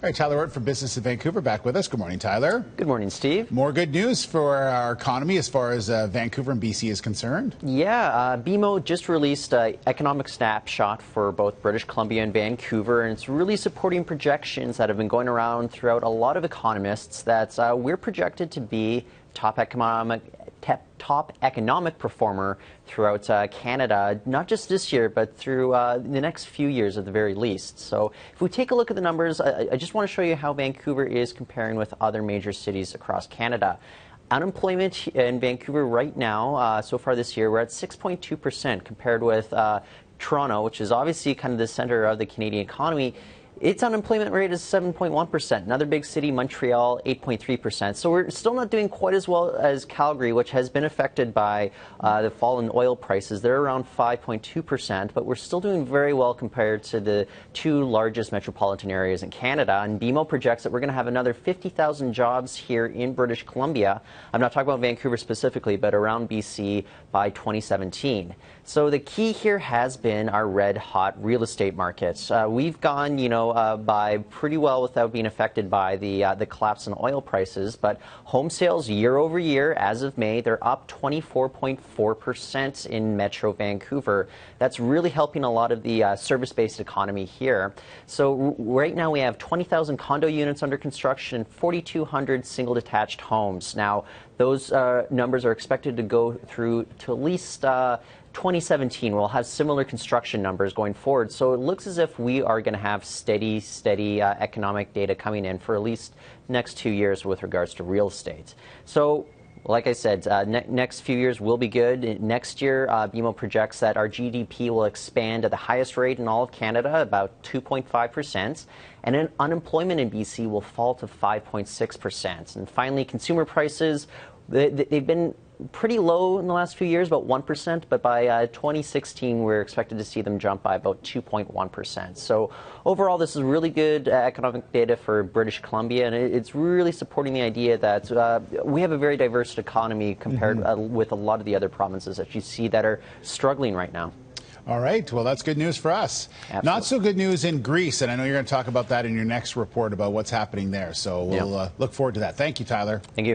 right, Tyler Orton from Business in Vancouver back with us. Good morning, Tyler. Good morning, Steve. More good news for our economy as far as Vancouver and BC is concerned. Yeah, BMO just released an economic snapshot for both British Columbia and Vancouver, and it's really supporting projections that have been going around throughout a lot of economists that we're projected to be top economic performer throughout Canada, not just this year, but through the next few years at the very least. So if we take a look at the numbers, I just want to show you how Vancouver is comparing with other major cities across Canada. Unemployment in Vancouver right now, so far this year, we're at 6.2% compared with Toronto, which is obviously kind of the center of the Canadian economy. Its unemployment rate is 7.1%. Another big city, Montreal, 8.3%. So we're still not doing quite as well as Calgary, which has been affected by the fall in oil prices. They're around 5.2%, but we're still doing very well compared to the two largest metropolitan areas in Canada. And BMO projects that we're going to have another 50,000 jobs here in British Columbia. I'm not talking about Vancouver specifically, but around BC by 2017. So the key here has been our red-hot real estate markets. We've gone, by pretty well without being affected by the collapse in oil prices. But home sales year over year, as of May, they're up 24.4% in Metro Vancouver. That's really helping a lot of the service-based economy here. So right now we have 20,000 condo units under construction, 4,200 single-detached homes. Now, those numbers are expected to go through to at least 2017. We'll have similar construction numbers going forward. So it looks as if we are going to have steady economic data coming in for at least next 2 years with regards to real estate. So like I said, next few years will be good. Next year, BMO projects that our GDP will expand at the highest rate in all of Canada, about 2.5%, and then unemployment in BC will fall to 5.6%. And finally, consumer prices, they've been pretty low in the last few years, about 1%, but by 2016, we're expected to see them jump by about 2.1%. So overall, this is really good economic data for British Columbia, and it's really supporting the idea that we have a very diverse economy compared with a lot of the other provinces that you see that are struggling right now. All right. Well, that's good news for us. Absolutely. Not so good news in Greece, and I know you're going to talk about that in your next report about what's happening there. So we'll look forward to that. Thank you, Tyler. Thank you.